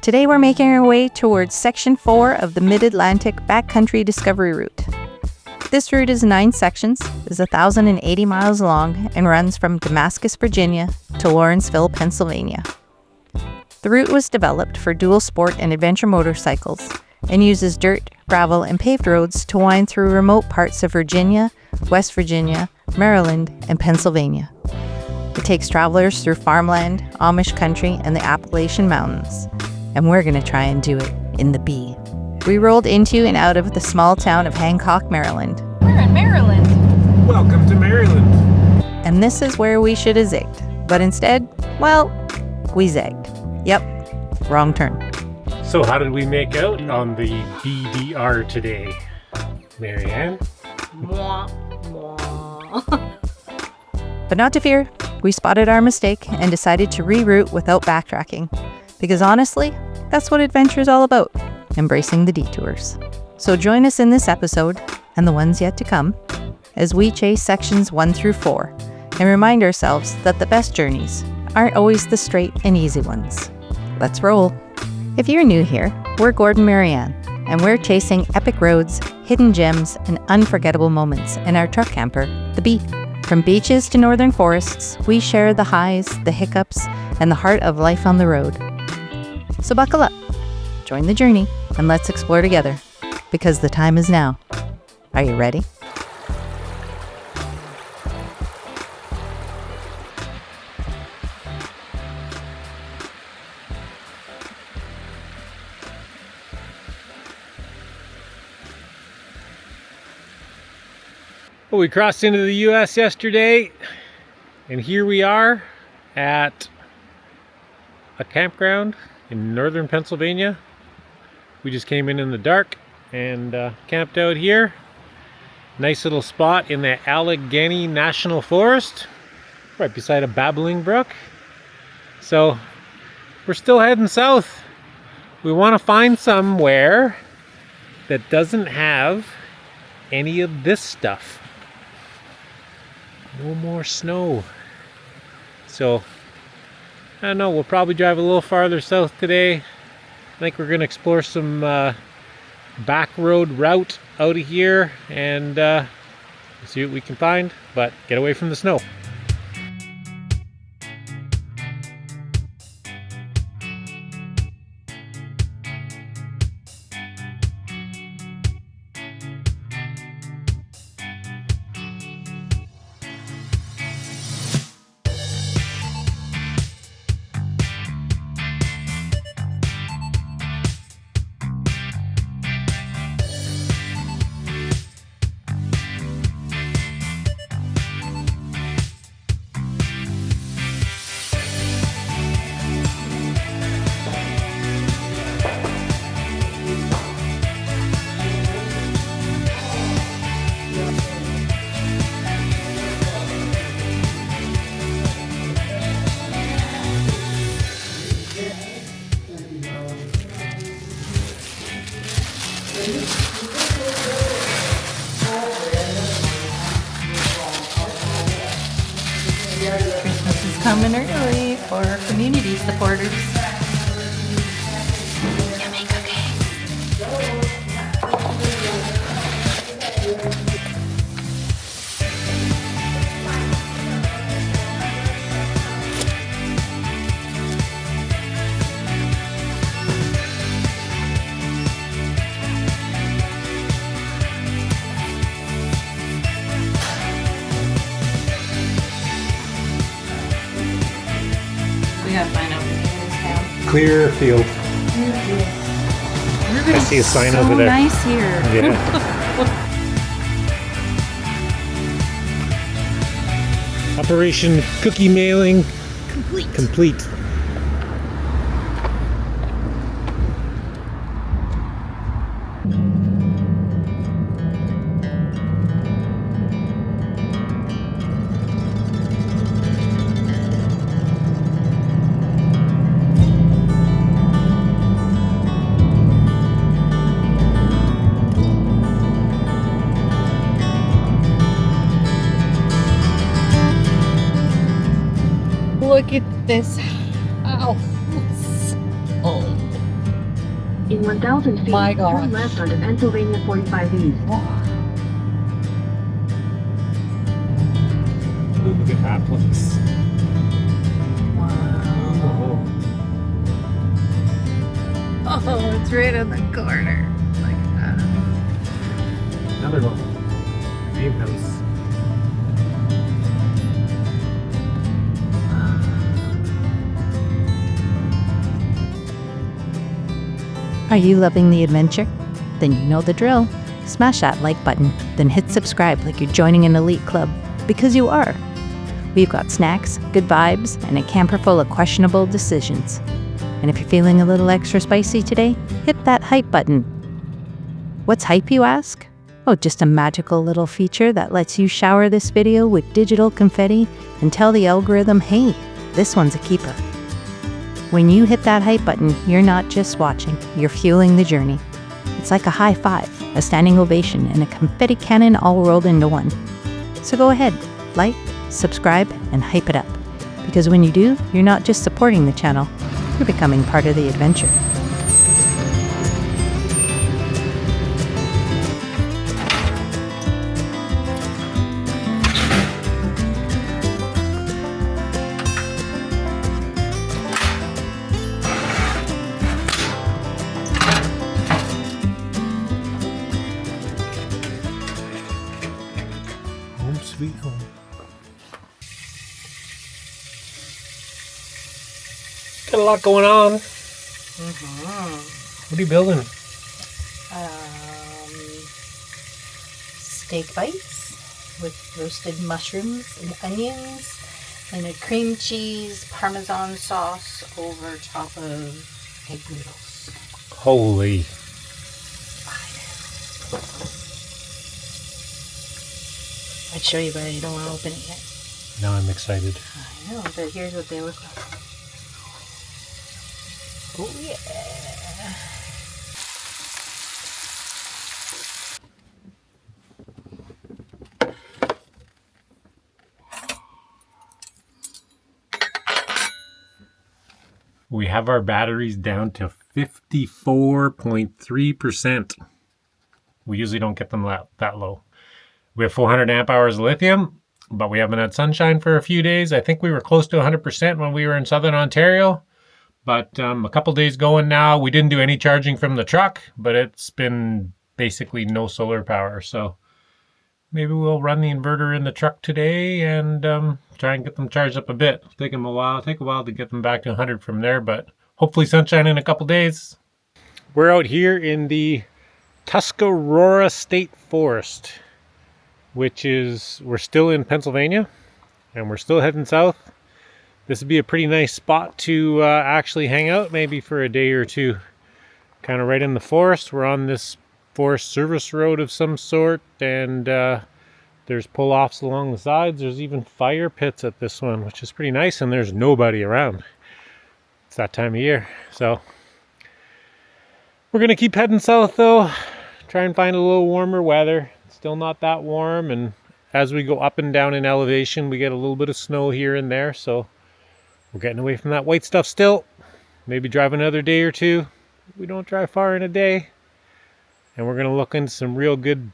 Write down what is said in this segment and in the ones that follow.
Today we're making our way towards Section 4 of the Mid Atlantic Backcountry Discovery Route. This route is 9 sections, is 1,080 miles long, and runs from Damascus, Virginia to Lawrenceville, Pennsylvania. The route was developed for dual sport and adventure motorcycles and uses dirt, gravel, and paved roads to wind through remote parts of Virginia, West Virginia, Maryland, and Pennsylvania. It takes travelers through farmland, Amish country, and the Appalachian Mountains. And we're going to try and do it in the B. We rolled into and out of the small town of Hancock, Maryland. We're in Maryland. Welcome to Maryland. And this is where we should have zigged. But instead, well, we zagged. Yep, wrong turn. So how did we make out on the BDR today, Marianne? Mwah, mwah. But not to fear, we spotted our mistake and decided to reroute without backtracking. Because honestly, that's what adventure is all about, embracing the detours. So join us in this episode, and the ones yet to come, as we chase sections 1 through 4, and remind ourselves that the best journeys aren't always the straight and easy ones. Let's roll. If you're new here, we're Gordon and Marianne, and we're chasing epic roads, hidden gems, and unforgettable moments in our truck camper, the Bee. From beaches to northern forests, we share the highs, the hiccups, and the heart of life on the road. So buckle up, join the journey, and let's explore together, because the time is now. Are you ready? Well, we crossed into the U.S. yesterday, and here we are at a campground in northern Pennsylvania. We just came in the dark and camped out here. Nice little spot in the Allegheny National Forest, right beside a babbling brook. So we're still heading south. We want to find somewhere that doesn't have any of this stuff. No more snow. So I don't know, we'll probably drive a little farther south today. I think we're going to explore some back road route out of here and see what we can find, but get away from the snow. Christmas is coming early for our community supporters. Yummy cookies. We gotta find out what it is now. Clear field. I see a sign over there. Nice here. Yeah. Operation cookie mailing complete. Look at this house. Oh. in 1,000 feet, My God. turn left onto Pennsylvania 45 East. Look at that place. Oh, it's right on the corner. Like that. Another one. Paved house. Are you loving the adventure? Then you know the drill. Smash that like button, then hit subscribe like you're joining an elite club, because you are. We've got snacks, good vibes, and a camper full of questionable decisions. And if you're feeling a little extra spicy today, hit that hype button. What's hype, you ask? Oh, just a magical little feature that lets you shower this video with digital confetti and tell the algorithm, hey, this one's a keeper. When you hit that hype button, you're not just watching, you're fueling the journey. It's like a high five, a standing ovation, and a confetti cannon all rolled into one. So go ahead, like, subscribe, and hype it up. Because when you do, you're not just supporting the channel, you're becoming part of the adventure. Sweet home. Got a lot going on. What are you building? Steak bites with roasted mushrooms and onions and a cream cheese Parmesan sauce over top of egg noodles. Holy. I'd show you, but I don't want to open it yet. Now I'm excited. I know, but here's what they look like. Oh yeah. We have our batteries down to 54.3%. We usually don't get them that low. We have 400 amp hours of lithium, but we haven't had sunshine for a few days. I think we were close to 100% when we were in southern Ontario, but a couple days going now. We didn't do any charging from the truck, but it's been basically no solar power. So maybe we'll run the inverter in the truck today and try and get them charged up a bit. It'll take a while to get them back to 100 from there, but hopefully sunshine in a couple days. We're out here in the Tuscarora State Forest, which is, we're still in Pennsylvania and we're still heading south. This would be a pretty nice spot to actually hang out, maybe for a day or two. Kind of right in the forest. We're on this forest service road of some sort, and there's pull-offs along the sides. There's even fire pits at this one, which is pretty nice, and there's nobody around. It's that time of year. So we're gonna keep heading south though, try and find a little warmer weather. Still not that warm, and as we go up and down in elevation, we get a little bit of snow here and there, so we're getting away from that white stuff still. Maybe drive another day or two. We don't drive far in a day, and we're gonna look into some real good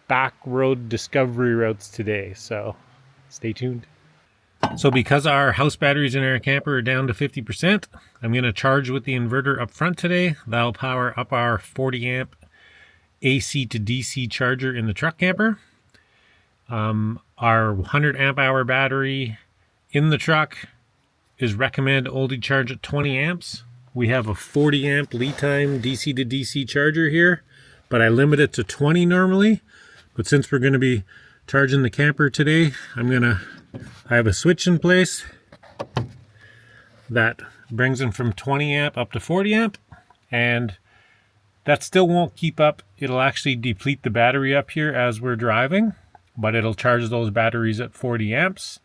back road discovery routes today, so stay tuned. So because our house batteries in our camper are down to 50%, I'm going to charge with the inverter up front today. That'll power up our 40 amp AC to DC charger in the truck camper. Our 100 amp hour battery in the truck is recommended only charge at 20 amps. We have a 40 amp lead time DC to DC charger here, but I limit it to 20 normally. But since we're going to be charging the camper today, I have a switch in place that brings them from 20 amp up to 40 amp, and that still won't keep up. It'll actually deplete the battery up here as we're driving, but it'll charge those batteries at 40 amps.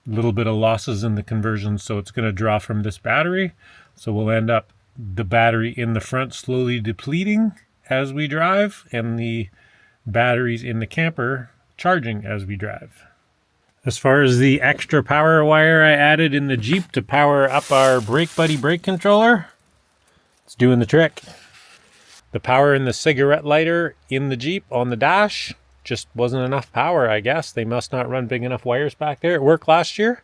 A little bit of losses in the conversion, so it's going to draw from this battery. So we'll end up the battery in the front slowly depleting as we drive, and the batteries in the camper charging as we drive. As far as the extra power wire I added in the Jeep to power up our Brake Buddy brake controller, it's doing the trick. The power in the cigarette lighter in the Jeep on the dash just wasn't enough power, I guess. They must not run big enough wires back there. It worked last year.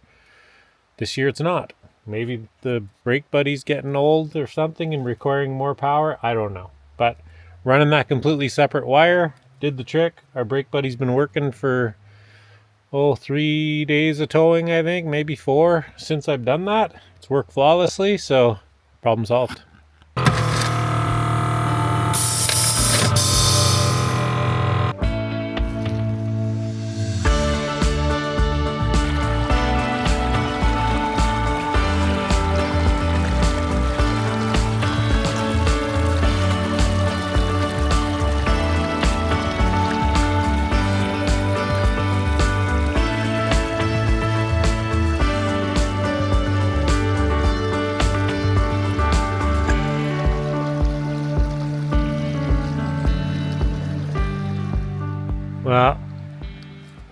This year it's not. Maybe the brake buddy's getting old or something and requiring more power. I don't know. But running that completely separate wire did the trick. Our brake buddy's been working for 3 days of towing, I think, maybe 4 since I've done that. It's worked flawlessly, so problem solved. Well,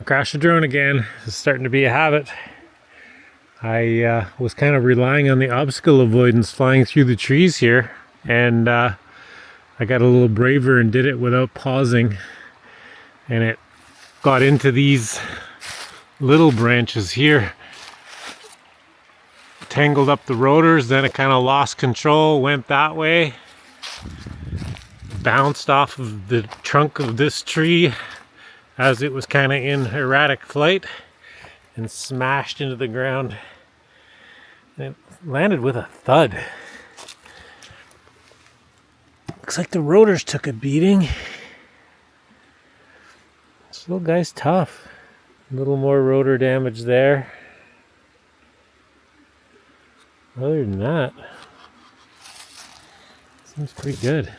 crash the drone again. It's starting to be a habit. I was kind of relying on the obstacle avoidance flying through the trees here, and I got a little braver and did it without pausing, and it got into these little branches here, tangled up the rotors. Then it kind of lost control, went that way, bounced off of the trunk of this tree as it was kind of in erratic flight, and smashed into the ground. And it landed with a thud. Looks like the rotors took a beating. This little guy's tough. A little more rotor damage there. Other than that, seems pretty good.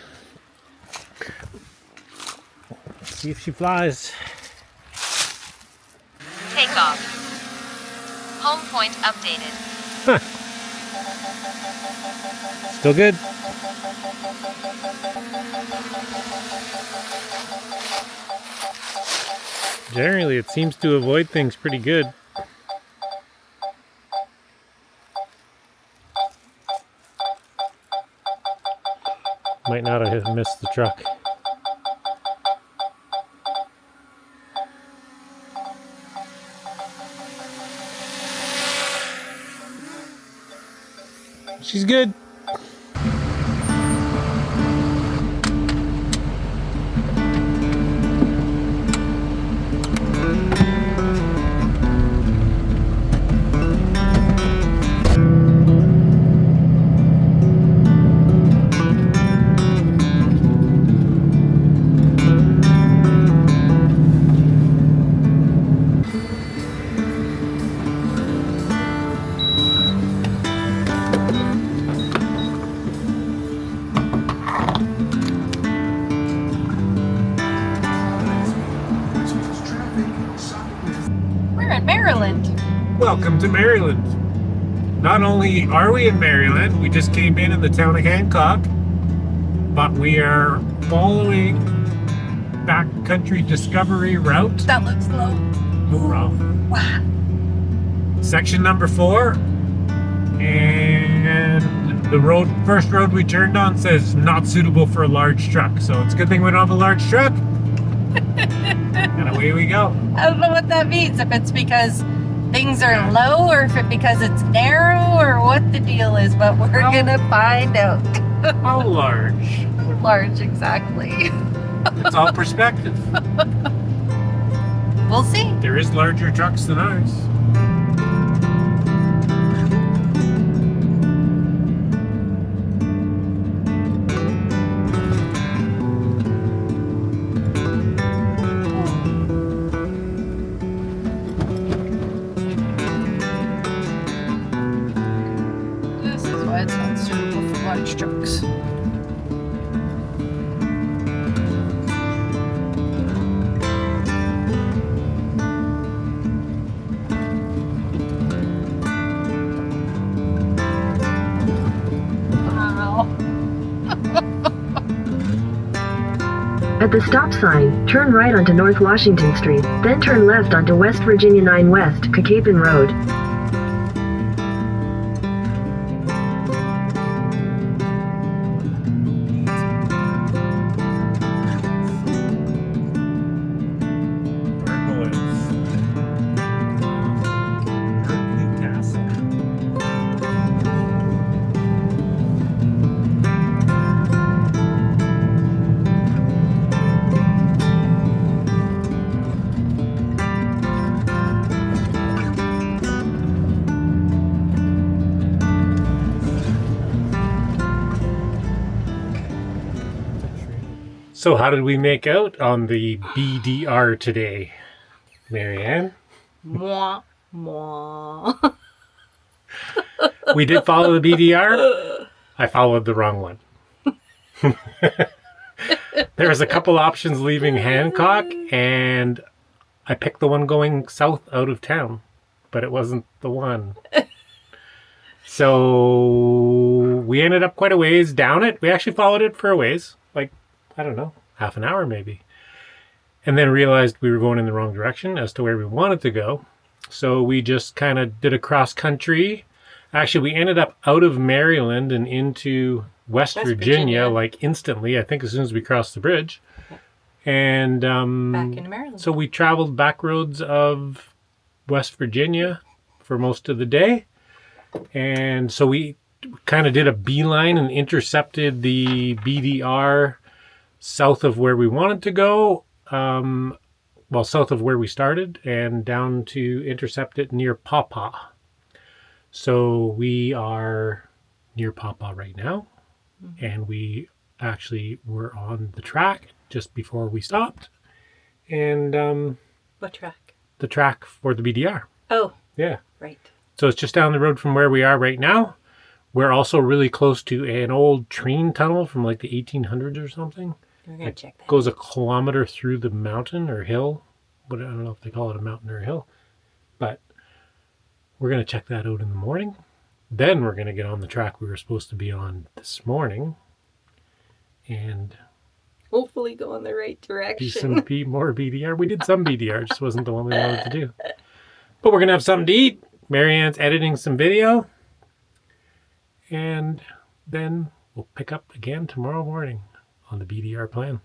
Let's see if she flies. Takeoff. Home point updated. Huh. Still good. Generally, it seems to avoid things pretty good. Might not have missed the truck. She's good. Welcome to Maryland. Not only are we in Maryland, we just came in the town of Hancock, but we are following backcountry discovery route. That looks low. Wrong. Wow. Section number 4, and the first road we turned on says not suitable for a large truck. So it's a good thing we don't have a large truck. And away we go. I don't know what that means. If it's because things are low, or if it's because it's narrow, or what the deal is, but we're gonna find out. How large? Large, exactly. It's all perspective. We'll see. There is larger trucks than ours. This is why it's not suitable for large trucks. At the stop sign, turn right onto North Washington Street, then turn left onto West Virginia 9 West, Cacapon Road. So how did we make out on the BDR today, Marianne? Mwah, mwah. We did follow the BDR. I followed the wrong one. There was a couple options leaving Hancock, and I picked the one going south out of town, but it wasn't the one. So we ended up quite a ways down it. We actually followed it for a ways, like, I don't know, half an hour maybe. And then realized we were going in the wrong direction as to where we wanted to go. So we just kind of did a cross country. Actually, we ended up out of Maryland and into West Virginia, like instantly, I think as soon as we crossed the bridge. And Back into Maryland. so we traveled back roads of West Virginia for most of the day. And so we kind of did a beeline and intercepted the BDR south of where we wanted to go. Well, south of where we started, and down to intercept it near Pawpaw. So we are near Pawpaw right now, and we actually were on the track just before we stopped. And What track? the track for the BDR. Oh, Yeah. right. So it's just down the road from where we are right now. We're also really close to an old train tunnel from like the 1800s or something. We're going to check that. Goes a kilometer through the mountain or hill. But I don't know if they call it a mountain or a hill. But we're going to check that out in the morning. Then we're going to get on the track we were supposed to be on this morning. And Hopefully go in the right do direction. some more BDR. We did some BDR, just wasn't the one we wanted to do. But we're going to have something to eat. Marianne's editing some video. And then we'll pick up again tomorrow morning on the BDR plan.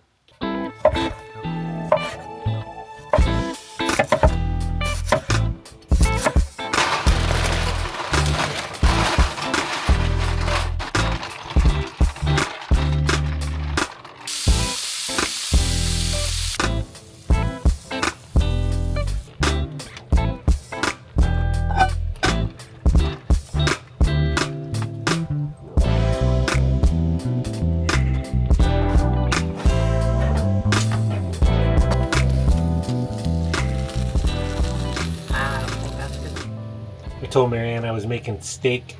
I told Marianne I was making steak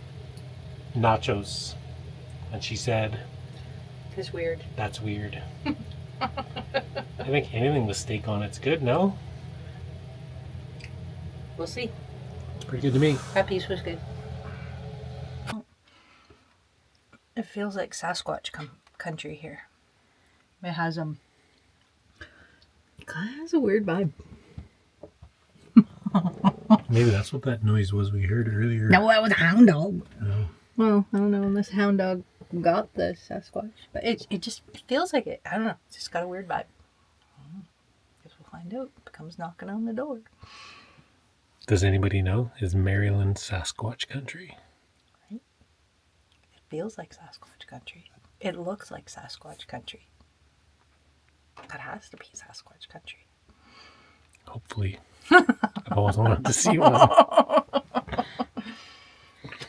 nachos, and she said, It's weird. that's weird. I think anything with steak on it's good, no? We'll see. It's pretty good to me. That piece was good. It feels like Sasquatch country here. It has it kind of has a weird vibe. Maybe that's what that noise was we heard earlier. No, that was a hound dog. Oh. Well, I don't know unless hound dog got the Sasquatch, but it just feels like it. I don't know. It's just got a weird vibe. Guess we'll find out. It comes knocking on the door. Does anybody know? Is Maryland Sasquatch country? It feels like Sasquatch country. It looks like Sasquatch country. That has to be Sasquatch country. Hopefully. I've always wanted to see one.